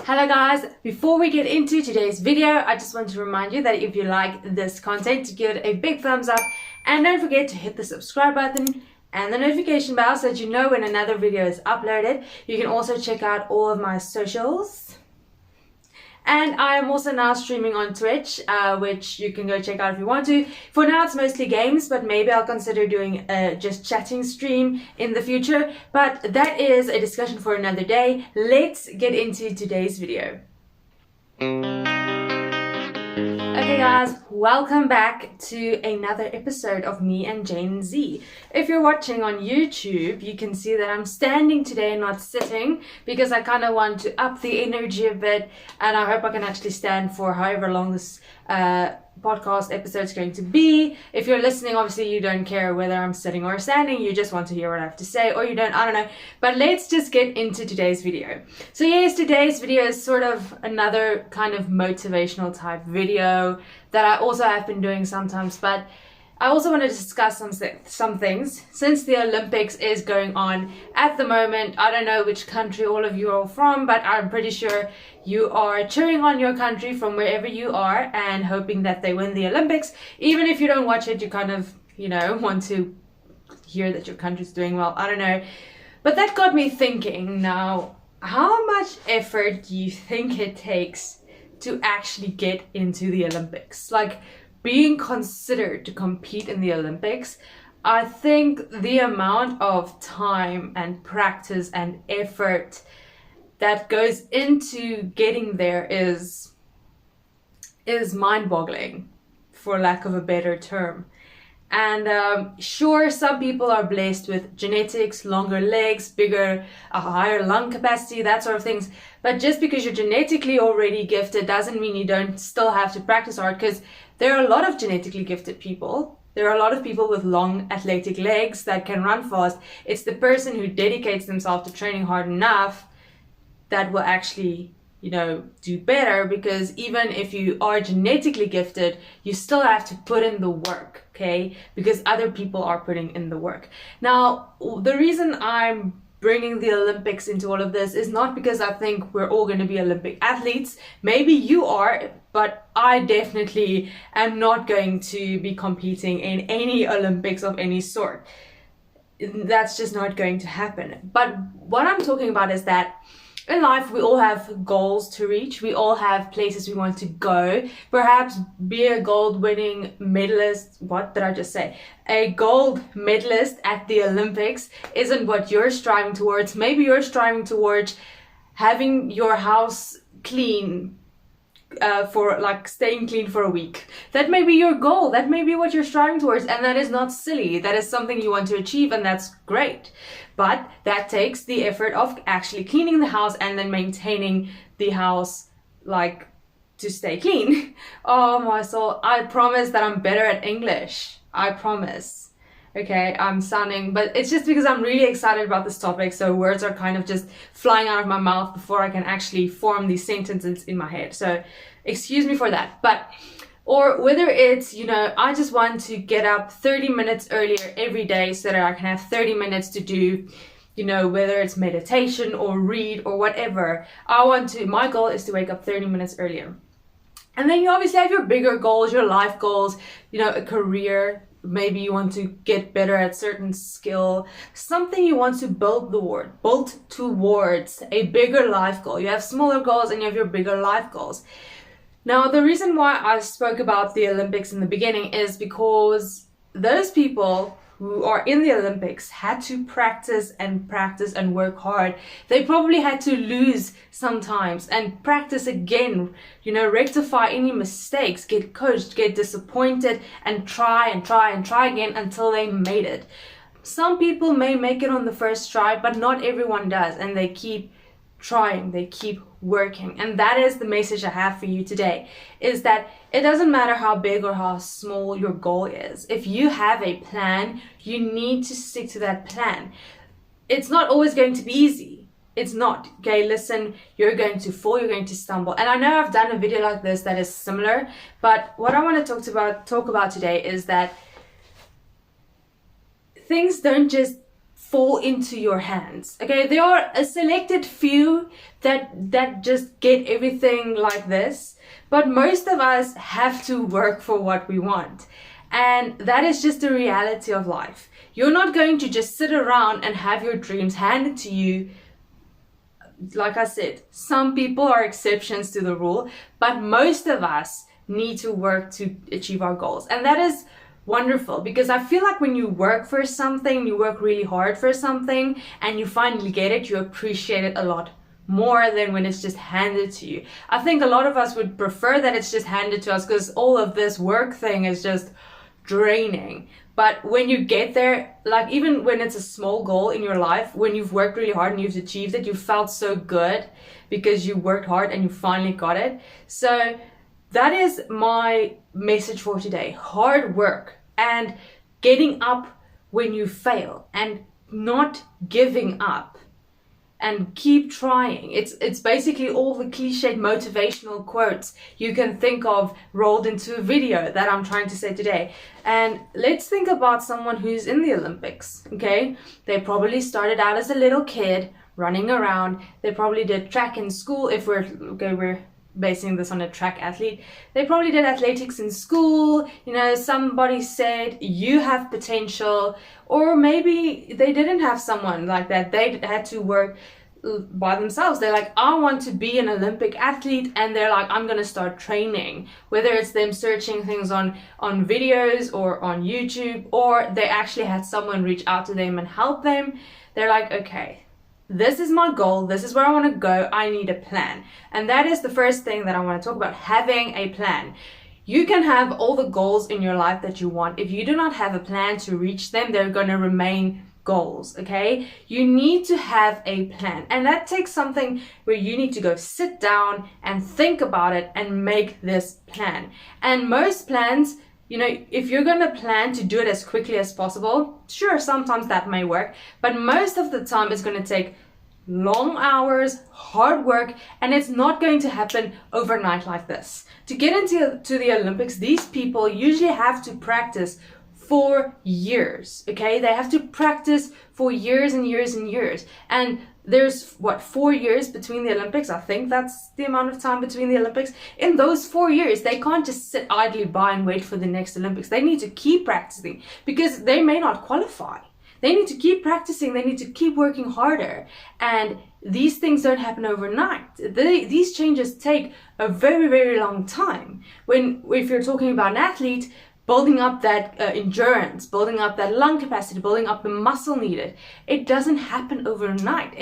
Hello guys, before we get into today's video, I just want to remind you that if you like this content, to give it a big thumbs up and don't forget to hit the subscribe button and the notification bell so that you know when another video is uploaded. You can also check out all of my socials. And I am also now streaming on Twitch, which you can go check out if you want to. For now, it's mostly games, but maybe I'll consider doing a just chatting stream in the future. But that is a discussion for another day. Let's get into today's video. Okay guys, welcome back to another episode of me and Jane Z. If you're watching on YouTube, you can see that I'm standing today and not sitting because I kind of want to up the energy a bit, and I hope I can actually stand for however long this podcast episode is going to be. If you're listening, obviously you don't care whether I'm sitting or standing, you just want to hear what I have to say, or you don't, I don't know. But let's just get into today's video. So yes, today's video is sort of another kind of motivational type video that I also have been doing sometimes, but I also want to discuss some things. Since the Olympics is going on at the moment, I don't know which country all of you are from, but I'm pretty sure you are cheering on your country from wherever you are and hoping that they win the Olympics. Even if you don't watch it, you kind of, want to hear that your country's doing well. I don't know. But that got me thinking now, how much effort do you think it takes to actually get into the Olympics? Like, being considered to compete in the Olympics, I think the amount of time and practice and effort that goes into getting there is mind-boggling, for lack of a better term. And sure, some people are blessed with genetics, longer legs, a higher lung capacity, that sort of things. But just because you're genetically already gifted doesn't mean you don't still have to practice hard, because there are a lot of genetically gifted people. There are a lot of people with long athletic legs that can run fast. It's the person who dedicates themselves to training hard enough that will actually, do better, because even if you are genetically gifted, you still have to put in the work, okay? Because other people are putting in the work. Now, the reason I'm bringing the Olympics into all of this is not because I think we're all going to be Olympic athletes. Maybe you are, but I definitely am not going to be competing in any Olympics of any sort. That's just not going to happen. But what I'm talking about is that in life, we all have goals to reach. We all have places we want to go. Perhaps be a gold-winning medalist. What did I just say? A gold medalist at the Olympics isn't what you're striving towards. Maybe you're striving towards having your house clean, staying clean for a week. That may be your goal. That may be what you're striving towards, and that is not silly. That is something you want to achieve, and that's great. But that takes the effort of actually cleaning the house and then maintaining the house, to stay clean. Oh my soul, I promise that I'm better at English. I promise. Okay, but it's just because I'm really excited about this topic, so words are kind of just flying out of my mouth before I can actually form these sentences in my head. So excuse me for that. Or whether it's, I just want to get up 30 minutes earlier every day so that I can have 30 minutes to do, whether it's meditation or read or whatever. My goal is to wake up 30 minutes earlier. And then you obviously have your bigger goals, your life goals, a career. Maybe you want to get better at certain skill, something you want to build towards a bigger life goal. You have smaller goals and you have your bigger life goals. Now, the reason why I spoke about the Olympics in the beginning is because those people who are in the Olympics had to practice and work hard. They probably had to lose sometimes and practice again, rectify any mistakes, get coached, get disappointed, and try again until they made it. Some people may make it on the first try, but not everyone does, and they keep trying, they keep working. And that is the message I have for you today, is that it doesn't matter how big or how small your goal is. If you have a plan, you need to stick to that plan. It's not always going to be easy. It's not. Okay, listen, you're going to fall, you're going to stumble. And I know I've done a video like this that is similar, but what I want to talk about today is that things don't just fall into your hands. Okay, there are a selected few that just get everything like this, but most of us have to work for what we want. And that is just the reality of life. You're not going to just sit around and have your dreams handed to you. Like I said, some people are exceptions to the rule, but most of us need to work to achieve our goals. And that is wonderful, because I feel like when you work for something, you work really hard for something, and you finally get it, you appreciate it a lot more than when it's just handed to you. I think a lot of us would prefer that it's just handed to us, because all of this work thing is just draining. But when you get there, like even when it's a small goal in your life, when you've worked really hard and you've achieved it, you felt so good because you worked hard and you finally got it. So that is my message for today. Hard work and getting up when you fail and not giving up. And keep trying. It's basically all the cliched motivational quotes you can think of rolled into a video that I'm trying to say today. And let's think about someone who's in the Olympics, okay? They probably started out as a little kid running around. They probably did track in school, if we're basing this on a track athlete. They probably did athletics in school. You know, somebody said you have potential, or maybe they didn't have someone like that. They had to work by themselves. They're like, I want to be an Olympic athlete, and they're like, I'm gonna start training. Whether it's them searching things on videos or on YouTube, or they actually had someone reach out to them and help them. They're like, okay, this is my goal, this is where I want to go, I need a plan. And that is the first thing that I want to talk about, having a plan. You can have all the goals in your life that you want. If you do not have a plan to reach them, they're going to remain goals, okay? You need to have a plan. And that takes something where you need to go sit down and think about it and make this plan. And most plans, you know, if you're going to plan to do it as quickly as possible, sure, sometimes that may work, but most of the time it's going to take long hours, hard work, and it's not going to happen overnight like this. To get into the Olympics, these people usually have to practice for years, okay? They have to practice for years and years and years. And there's, 4 years between the Olympics? I think that's the amount of time between the Olympics. In those 4 years, they can't just sit idly by and wait for the next Olympics. They need to keep practicing, because they may not qualify. They need to keep practicing. They need to keep working harder. And these things don't happen overnight. These changes take a very, very long time. If you're talking about an athlete, building up that endurance, building up that lung capacity, building up the muscle needed, it doesn't happen overnight.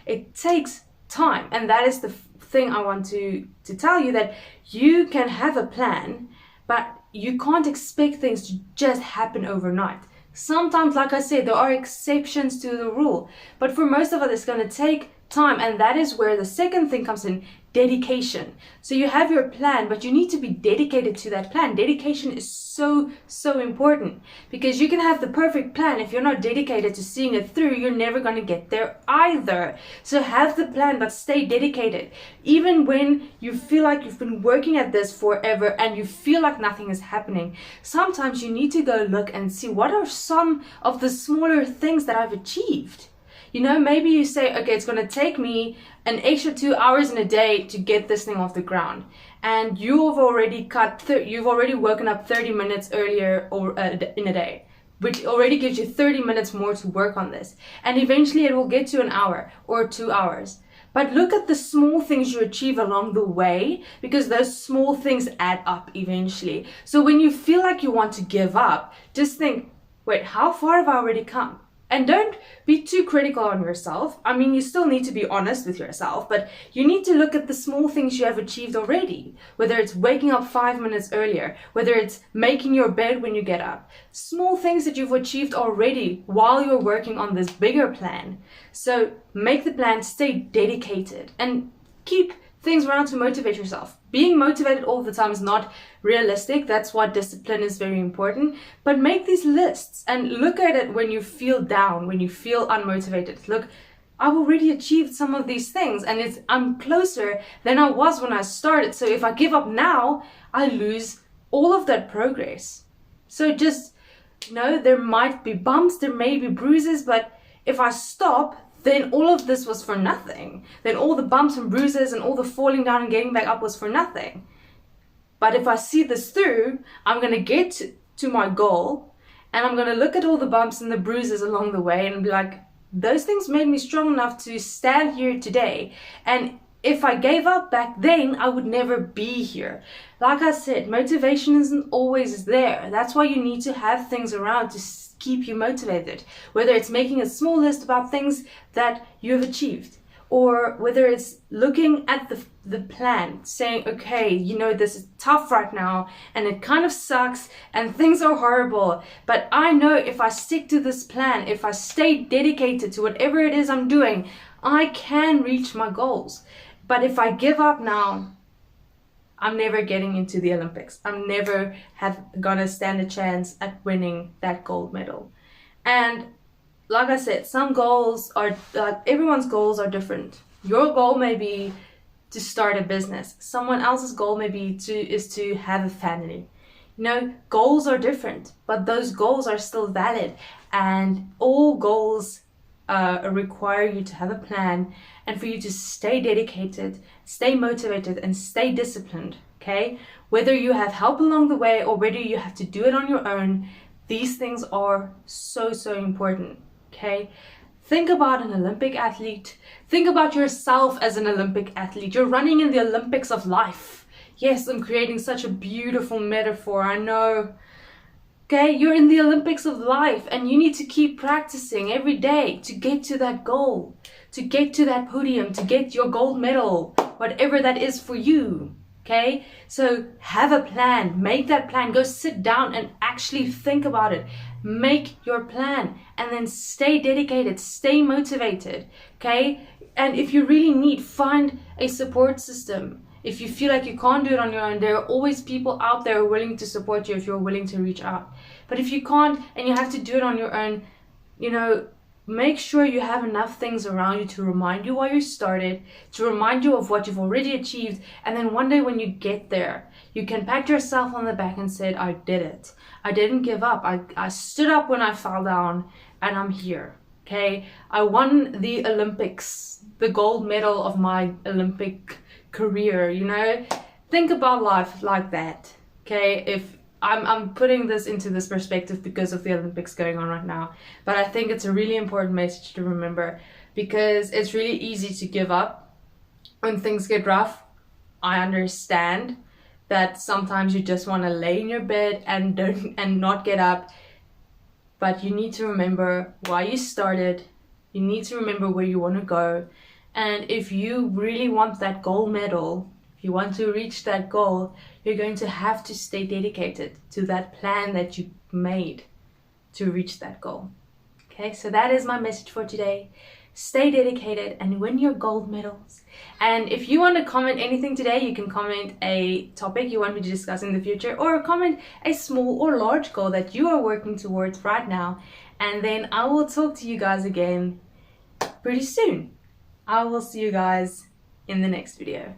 It takes time. And that is the thing I want to tell you, that you can have a plan, but you can't expect things to just happen overnight. Sometimes, like I said, there are exceptions to the rule, but for most of us, it's going to take time. And that is where the second thing comes in, dedication. So you have your plan, but you need to be dedicated to that plan. Dedication is so, so important, because you can have the perfect plan. If you're not dedicated to seeing it through, you're never going to get there either. So have the plan, but stay dedicated. Even when you feel like you've been working at this forever and you feel like nothing is happening, sometimes you need to go look and see, what are some of the smaller things that I've achieved? You know, maybe you say, okay, it's going to take me an extra 2 hours in a day to get this thing off the ground. And you've already woken up 30 minutes earlier in a day, which already gives you 30 minutes more to work on this. And eventually it will get to an hour or 2 hours. But look at the small things you achieve along the way, because those small things add up eventually. So when you feel like you want to give up, just think, wait, how far have I already come? And don't be too critical on yourself. I mean, you still need to be honest with yourself, but you need to look at the small things you have achieved already. Whether it's waking up 5 minutes earlier, whether it's making your bed when you get up. Small things that you've achieved already while you're working on this bigger plan. So make the plan, stay dedicated, and keep things around to motivate yourself. Being motivated all the time is not realistic. That's why discipline is very important. But make these lists and look at it when you feel down, when you feel unmotivated. Look, I've already achieved some of these things, and I'm closer than I was when I started. So if I give up now, I lose all of that progress. So just, you know, there might be bumps, there may be bruises, but If I stop, then all of this was for nothing. Then all the bumps and bruises and all the falling down and getting back up was for nothing. But if I see this through, I'm going to get to my goal, and I'm going to look at all the bumps and the bruises along the way and be like, those things made me strong enough to stand here today. And if I gave up back then, I would never be here. Like I said, motivation isn't always there. That's why you need to have things around to keep you motivated. Whether it's making a small list about things that you have achieved, or whether it's looking at the plan, saying, okay, you know, this is tough right now and it kind of sucks and things are horrible, but I know if I stick to this plan, if I stay dedicated to whatever it is I'm doing, I can reach my goals. But if I give up now, I'm never getting into the Olympics. I'm never gonna stand a chance at winning that gold medal. And like I said, some goals are, everyone's goals are different. Your goal may be to start a business. Someone else's goal may be is to have a family. You know, goals are different, but those goals are still valid. And all goals require you to have a plan and for you to stay dedicated, stay motivated, and stay disciplined, okay? Whether you have help along the way or whether you have to do it on your own, these things are so, so important, okay? Think about an Olympic athlete. Think about yourself as an Olympic athlete. You're running in the Olympics of life. Yes, I'm creating such a beautiful metaphor, I know. Okay, you're in the Olympics of life and you need to keep practicing every day to get to that goal, to get to that podium, to get your gold medal, whatever that is for you. Okay, so have a plan, make that plan, go sit down and actually think about it. Make your plan and then stay dedicated, stay motivated. Okay, and if you really need, find a support system. If you feel like you can't do it on your own, there are always people out there willing to support you if you're willing to reach out. But if you can't and you have to do it on your own, you know, make sure you have enough things around you to remind you why you started, to remind you of what you've already achieved. And then one day when you get there, you can pat yourself on the back and say, I did it. I didn't give up. I stood up when I fell down and I'm here. Okay, I won the Olympics, the gold medal of my Olympic career. You know, think about life like that. Okay, if I'm putting this into this perspective because of the Olympics going on right now, but I think it's a really important message to remember, because it's really easy to give up when things get rough. I understand that sometimes you just want to lay in your bed and not get up, but you need to remember why you started. You need to remember where you want to go. And if you really want that gold medal, if you want to reach that goal, you're going to have to stay dedicated to that plan that you made to reach that goal. Okay, so that is my message for today. Stay dedicated and win your gold medals. And if you want to comment anything today, you can comment a topic you want me to discuss in the future, or comment a small or large goal that you are working towards right now. And then I will talk to you guys again pretty soon. I will see you guys in the next video.